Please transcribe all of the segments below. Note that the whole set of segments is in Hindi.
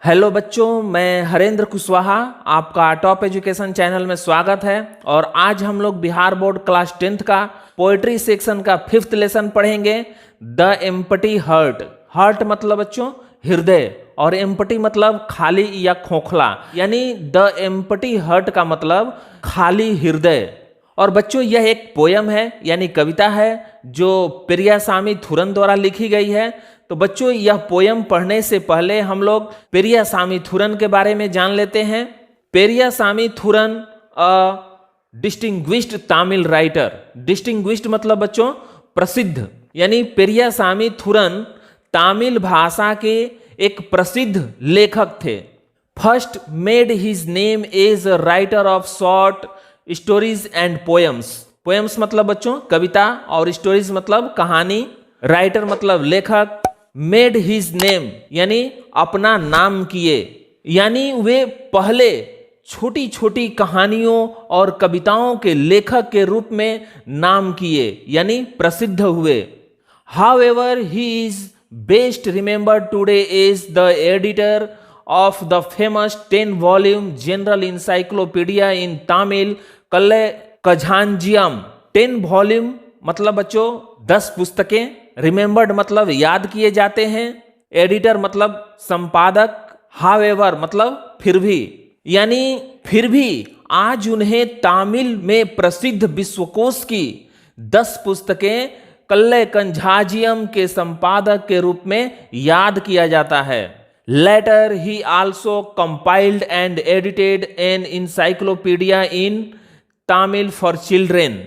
हेलो बच्चों, मैं हरेंद्र कुशवाहा आपका टॉप एजुकेशन चैनल में स्वागत है। और आज हम लोग बिहार बोर्ड क्लास 10th का पोएट्री सेक्शन का 5th लेसन पढ़ेंगे, द एम्पटी हर्ट। हर्ट मतलब बच्चों हृदय, और एम्पटी मतलब खाली या खोखला, यानी द एम्पटी हर्ट का मतलब खाली हृदय। और बच्चों यह एक पोयम है यानी कविता है जो पेरियासामी थुरन द्वारा लिखी गई है। तो बच्चों यह पोयम पढ़ने से पहले हम लोग पेरियासामी थुरन के बारे में जान लेते हैं। Periasamy Thooran distinguished Tamil writer. Distinguished मतलब बच्चों प्रसिद्ध, यानी पेरियासामी थुरन तमिल भाषा के एक प्रसिद्ध लेखक थे। First made his name as a writer of short stories and poems. Poems मतलब बच्चों कविता, और स्टोरीज मतलब कहानी। राइटर मतलब लेखक। मेड हिज नेम यानी अपना नाम किए, यानी वे पहले छोटी छोटी कहानियों और कविताओं के लेखक के रूप में नाम किए, यानी प्रसिद्ध हुए। However he is best remembered today as the editor of the famous 10 volume general encyclopedia in Tamil कल्ले कझांजियम। 10 वॉल्यूम मतलब बच्चों 10 पुस्तकें। रिमेंबर्ड मतलब याद किए जाते हैं। एडिटर मतलब संपादक। हाउएवर मतलब फिर भी, यानी फिर भी आज उन्हें तमिल में प्रसिद्ध विश्वकोश की 10 पुस्तकें कल्ले कंझाजियम के संपादक के रूप में याद किया जाता है। Later, he also compiled and edited an encyclopedia in Tamil for children.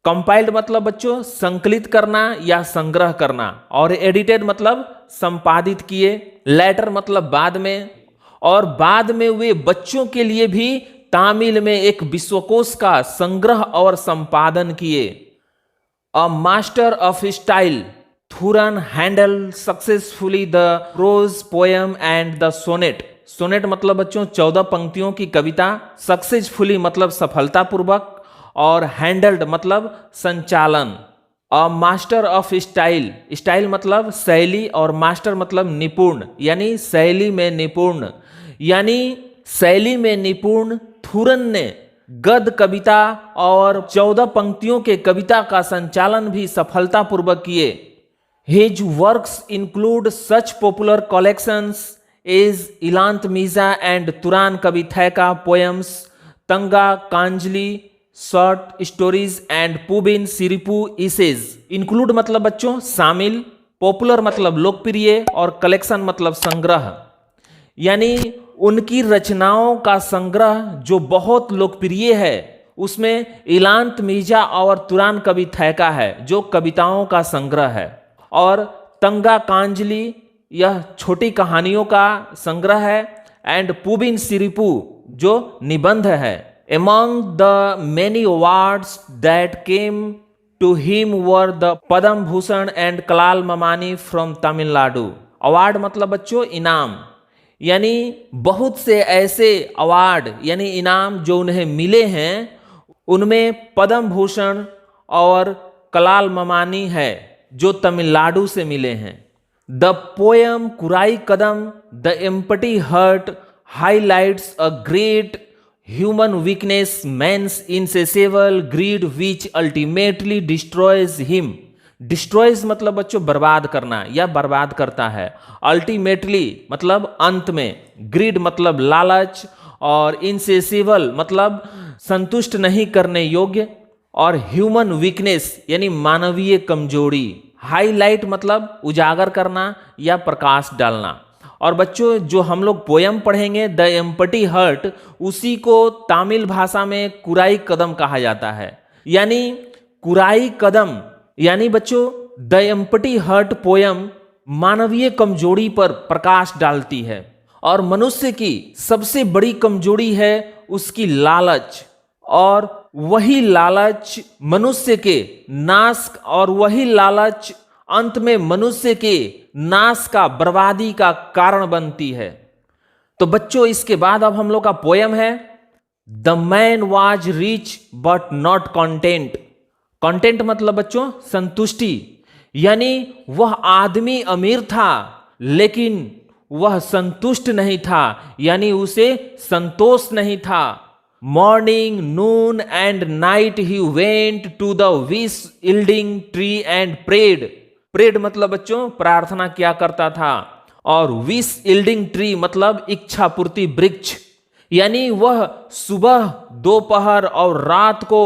Compiled मतलब बच्चों संकलित करना या संग्रह करना, और edited मतलब संपादित किए। Later मतलब बाद में, और बाद में वे बच्चों के लिए भी तमिल में एक विश्वकोश का संग्रह और संपादन किए। A master of style, Thuran handled successfully the prose poem and the sonnet. Sonnet मतलब बच्चों 14 पंक्तियों की कविता। सक्सेसफुली मतलब सफलतापूर्वक, और हैंडल्ड मतलब संचालन। A master of style, style मतलब शैली, और मास्टर मतलब निपुण, यानी शैली में निपुण। यानी शैली में निपुण थुरन ने गद्य कविता और 14 पंक्तियों के कविता का संचालन भी सफलतापूर्वक किए। His works include such popular collections as इलांत MISA and तुरान कविथैका poems, Tanga Kanjli short stories and पुबिन सिरिपू essays। include मतलब बच्चों शामिल, पॉपुलर मतलब लोकप्रिय, और कलेक्शन मतलब संग्रह, यानी उनकी रचनाओं का संग्रह जो बहुत लोकप्रिय है। उसमें इलांत मीजा और तुरान कविथैका है जो कविताओं का संग्रह है, और तंगा कांजली यह छोटी कहानियों का संग्रह है, एंड पुबिन सिरिपू जो निबंध है। Among the many awards that came to him were the Padma Bhushan and Kalaimamani from Tamil Nadu. Award मतलब बच्चों इनाम, यानी बहुत से ऐसे अवार्ड यानी इनाम जो उन्हें मिले हैं, उनमें पद्म भूषण और कलाल ममानी है जो तमिलनाडु से मिले हैं। The poem Kurai Kudam the empty heart highlights a great human weakness, man's insatiable greed which ultimately destroys him. Destroys मतलब बच्चों बर्बाद करना या बर्बाद करता है। अल्टीमेटली मतलब अंत में। ग्रीड मतलब लालच, और इनसेसेबल मतलब संतुष्ट नहीं करने योग्य, और ह्यूमन वीकनेस यानी मानवीय कमजोरी। हाईलाइट मतलब उजागर करना या प्रकाश डालना। और बच्चों जो हम लोग पोयम पढ़ेंगे द एम्पटी हर्ट, उसी को तमिल भाषा में कुराई कदम कहा जाता है। यानी कुराई कदम यानी बच्चों द एम्पटी हर्ट पोयम मानवीय कमजोरी पर प्रकाश डालती है, और मनुष्य की सबसे बड़ी कमजोरी है उसकी लालच, और वही लालच मनुष्य के नाश, और वही लालच अंत में मनुष्य के नाश का, बर्बादी का कारण बनती है। तो बच्चों इसके बाद अब हम लोग का पोयम है the man was rich but not content. Content मतलब बच्चों संतुष्टि, यानी वह आदमी अमीर था लेकिन वह संतुष्ट नहीं था, यानी उसे संतोष नहीं था। Morning, noon and night he went to the wish yielding tree and prayed. Prayed मतलब बच्चों प्रार्थना किया करता था, और विश यील्डिंग ट्री मतलब इच्छा पूर्ति वृक्ष, यानी वह सुबह, दोपहर और रात को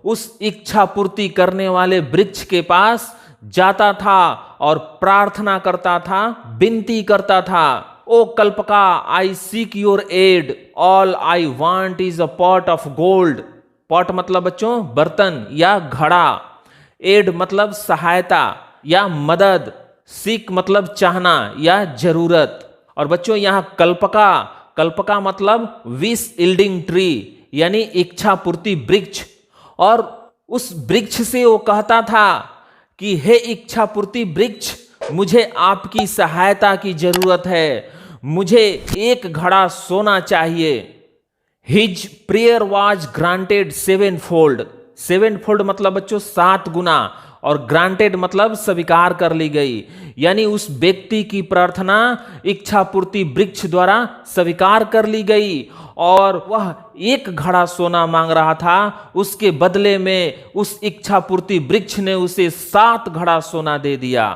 उस इच्छा पूर्ति करने वाले वृक्ष के पास जाता था और प्रार्थना करता था, विनती करता था। O Kalpaka, I seek your aid, all I want is a pot of gold. Pot मतलब बच्चों बर्तन या घड़ा, एड मतलब सहायता या मदद, सीक मतलब चाहना या जरूरत। और बच्चों यहां कल्पका, कल्पका मतलब विश यील्डिंग ट्री, यानी इच्छा पूर्ति वृक्ष। और उस वृक्ष से वो कहता था कि हे इच्छा पूर्ति वृक्ष, मुझे आपकी सहायता की जरूरत है, मुझे एक घड़ा सोना चाहिए। His prayer was granted seven fold. Seven fold मतलब बच्चों 7 गुना, और ग्रांटेड मतलब स्वीकार कर ली गई, यानी उस व्यक्ति की प्रार्थना इच्छा पूर्ति वृक्ष द्वारा स्वीकार कर ली गई, और वह एक घड़ा सोना मांग रहा था। उसके बदले में उस इच्छा पूर्ति वृक्ष ने उसे 7 घड़ा सोना दे दिया।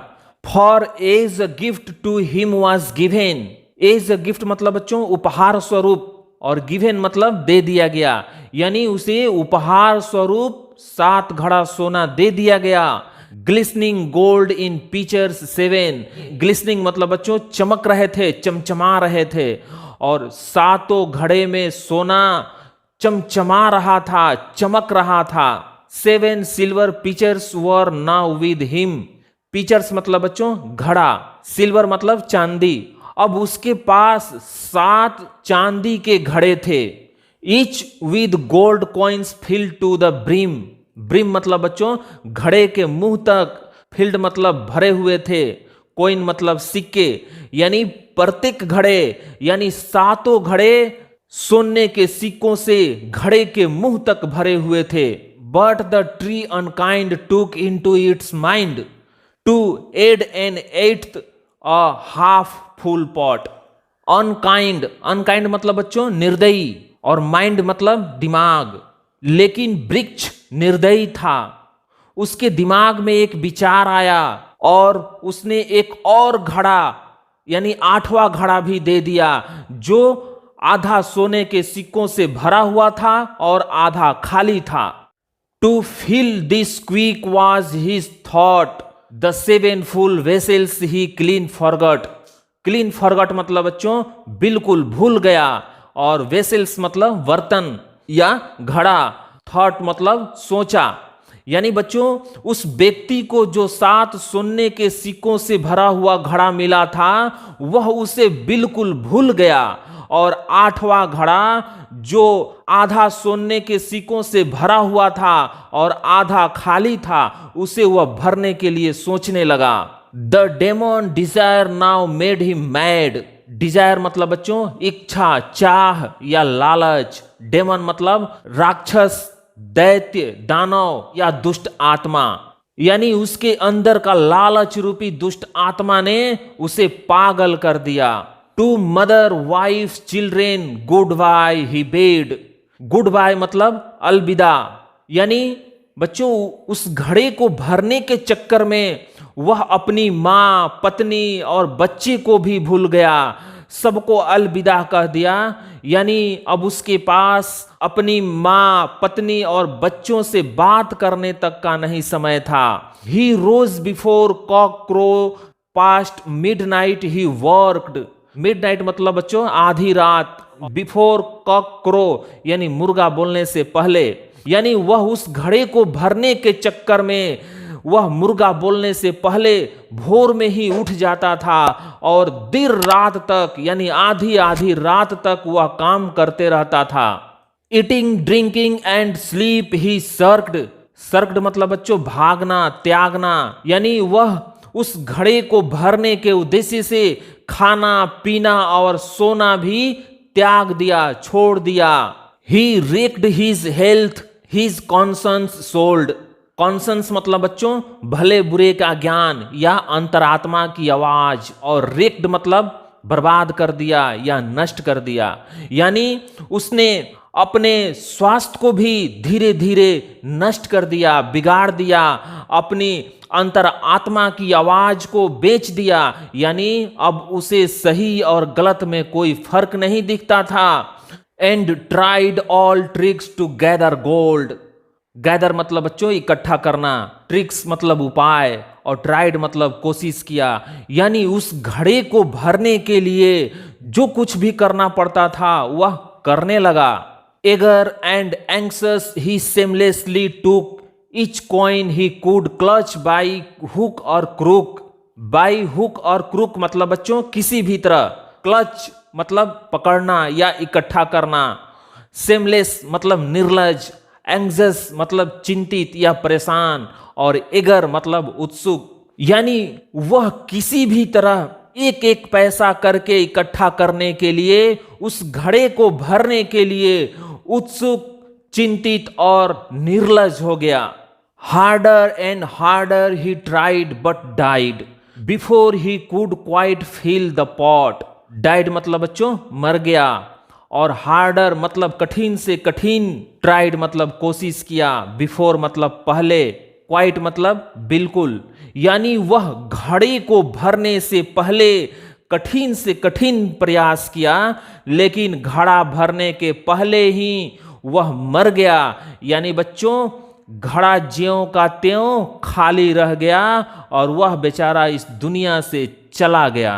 For as a gift to him was given. As a gift मतलब बच्चों उपहार स्वरूप, और गिवेन मतलब दे दिया गया, यानी उसे उपहार स्वरूप 7 घड़ा सोना दे दिया गया। Glistening gold in pictures 7। Glistening मतलब बच्चों चमक रहे थे, चमचमा रहे थे, और 7 घड़े में सोना चमचमा रहा था, चमक रहा था। 7 silver pictures were now with him. Pictures मतलब बच्चों घड़ा, सिल्वर मतलब चांदी। अब उसके पास 7 चांदी के घड़े थे, each with gold coins filled to the brim. Brim मतलब बच्चों घड़े के मुंह तक, फिल्ड मतलब भरे हुए थे, कॉइन मतलब सिक्के, यानी प्रत्येक घड़े यानी 7 घड़े सोने के सिक्कों से घड़े के मुंह तक भरे हुए थे। But the tree unkind took into its mind to add an 8th a half full pot. Unkind, unkind मतलब बच्चों निर्दयी, और माइंड मतलब दिमाग। लेकिन वृक्ष निर्दयी था, उसके दिमाग में एक विचार आया, और उसने एक और घड़ा यानी 8वां घड़ा भी दे दिया, जो आधा सोने के सिक्कों से भरा हुआ था और आधा खाली था। To fill this quick was his thought, the 7 full vessels he clean forgot. Clean forgot मतलब बच्चों बिल्कुल भूल गया, और वेसल्स मतलब बर्तन या घड़ा, थॉट मतलब सोचा, यानी बच्चों उस व्यक्ति को जो 7 सोने के सिक्कों से भरा हुआ घड़ा मिला था, वह उसे बिल्कुल भूल गया, और 8वां घड़ा जो आधा सोने के सिक्कों से भरा हुआ था और आधा खाली था, उसे वह भरने के लिए सोचने लगा। The demon desire now made him mad. Desire मतलब बच्चों इच्छा, चाह या लालच। डेमन मतलब राक्षस, दैत्य, दानव या दुष्ट आत्मा, यानी उसके अंदर का लालच रूपी दुष्ट आत्मा ने उसे पागल कर दिया। To mother, wife, children good bye he bade. Good bye मतलब अलविदा, यानी बच्चों उस घड़े को भरने के चक्कर में वह अपनी माँ, पत्नी और बच्चे को भी भूल गया, सबको अलविदा कह दिया, यानी अब उसके पास अपनी माँ, पत्नी और बच्चों से बात करने तक का नहीं समय था। He rose before cock crow past midnight he worked. Midnight मतलब बच्चों आधी रात, बिफोर कॉक क्रो यानी मुर्गा बोलने से पहले, यानी वह उस घड़े को भरने के चक्कर में वह मुर्गा बोलने से पहले भोर में ही उठ जाता था, और देर रात तक यानी आधी आधी रात तक वह काम करते रहता था। ईटिंग, ड्रिंकिंग एंड स्लीप ही सर्क्ड। सर्क्ड मतलब बच्चों भागना, त्यागना, यानी वह उस घड़े को भरने के उद्देश्य से खाना, पीना और सोना भी त्याग दिया, छोड़ दिया। He wrecked his health, his conscience sold. Conscience मतलब बच्चों भले बुरे का ज्ञान या अंतरात्मा की आवाज, और रेक्ड मतलब बर्बाद कर दिया या नष्ट कर दिया। यानी उसने अपने स्वास्थ्य को भी धीरे धीरे नष्ट कर दिया, बिगाड़ दिया, अपनी अंतर आत्मा की आवाज को बेच दिया। यानी अब उसे सही और गलत में कोई फर्क नहीं दिखता था। And tried all tricks to gather gold. Gather मतलब बच्चों इकट्ठा करना, ट्रिक्स मतलब उपाय, और ट्राइड मतलब कोशिश किया। यानी उस घड़े को भरने के लिए जो कुछ भी करना पड़ता था वह करने लगा। एगर एंड एंक्सस ही सेमलेसली टूक each coin he could clutch by hook or crook। by hook और crook मतलब बच्चों किसी भी तरह, क्लच मतलब पकड़ना या इकट्ठा करना, सेमलेस मतलब निर्लज, एंग्जस मतलब चिंतित या परेशान, और एगर मतलब उत्सुक। यानी वह किसी भी तरह एक एक पैसा करके इकट्ठा करने के लिए, उस घड़े को भरने के लिए उत्सुक, चिंतित और निर्लज हो गया। Harder and harder he tried but died before he could quite fill the pot। died मतलब बच्चों मर गया, और harder मतलब कठिन से कठिन, tried मतलब कोशिश किया, before मतलब पहले, quite मतलब बिल्कुल। यानी वह घड़े को भरने से पहले कठिन से कठिन प्रयास किया, लेकिन घड़ा भरने के पहले ही वह मर गया। यानी बच्चों घड़ा ज्यों का त्यों खाली रह गया और वह बेचारा इस दुनिया से चला गया।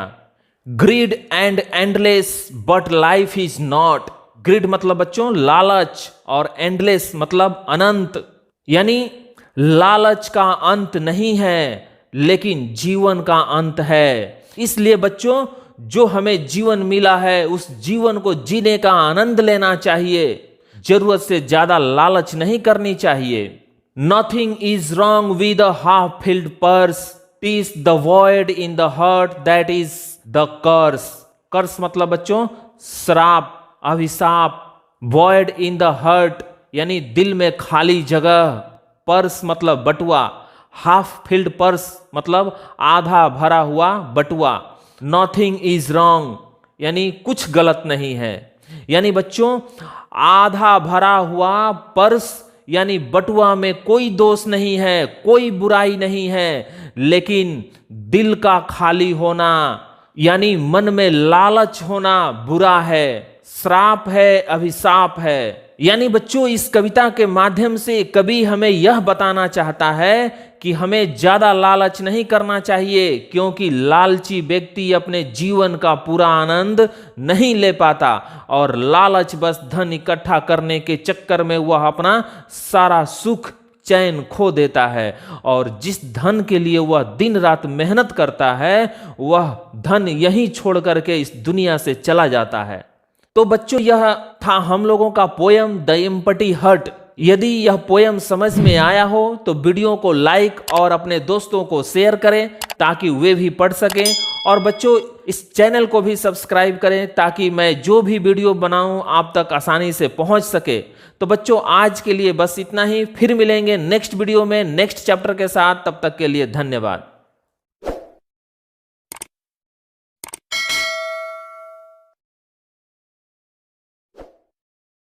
Greed and endless but life is not. Greed मतलब बच्चों लालच, और एंडलेस मतलब अनंत। यानी लालच का अंत नहीं है, लेकिन जीवन का अंत है। इसलिए बच्चों जो हमें जीवन मिला है उस जीवन को जीने का आनंद लेना चाहिए, जरूरत से ज्यादा लालच नहीं करनी चाहिए। Nothing is wrong with a half filled purse, टीस the void in the heart that is the कर्स। कर्स मतलब बच्चों श्राप, अभिशाप। वॉइड इन द हार्ट यानी दिल में खाली जगह। पर्स मतलब बटुआ। हाफ फिल्ड पर्स मतलब आधा भरा हुआ बटुआ। नथिंग इज रॉन्ग यानी कुछ गलत नहीं है। यानी बच्चों आधा भरा हुआ पर्स यानी बटुआ में कोई दोष नहीं है, कोई बुराई नहीं है, लेकिन दिल का खाली होना यानी मन में लालच होना बुरा है, श्राप है, अभिशाप है। यानी बच्चों इस कविता के माध्यम से कवि हमें यह बताना चाहता है कि हमें ज्यादा लालच नहीं करना चाहिए, क्योंकि लालची व्यक्ति अपने जीवन का पूरा आनंद नहीं ले पाता, और लालच बस धन इकट्ठा करने के चक्कर में वह अपना सारा सुख चैन खो देता है, और जिस धन के लिए वह दिन रात मेहनत करता है वह धन यहीं छोड़ करके इस दुनिया से चला जाता है। तो बच्चों यह था हम लोगों का पोयम द एम्पटी हर्ट। यदि यह पोयम समझ में आया हो तो वीडियो को लाइक और अपने दोस्तों को शेयर करें ताकि वे भी पढ़ सकें, और बच्चों इस चैनल को भी सब्सक्राइब करें ताकि मैं जो भी वीडियो बनाऊं आप तक आसानी से पहुंच सके। तो बच्चों आज के लिए बस इतना ही, फिर मिलेंगे नेक्स्ट वीडियो में नेक्स्ट चैप्टर के साथ। तब तक के लिए धन्यवाद।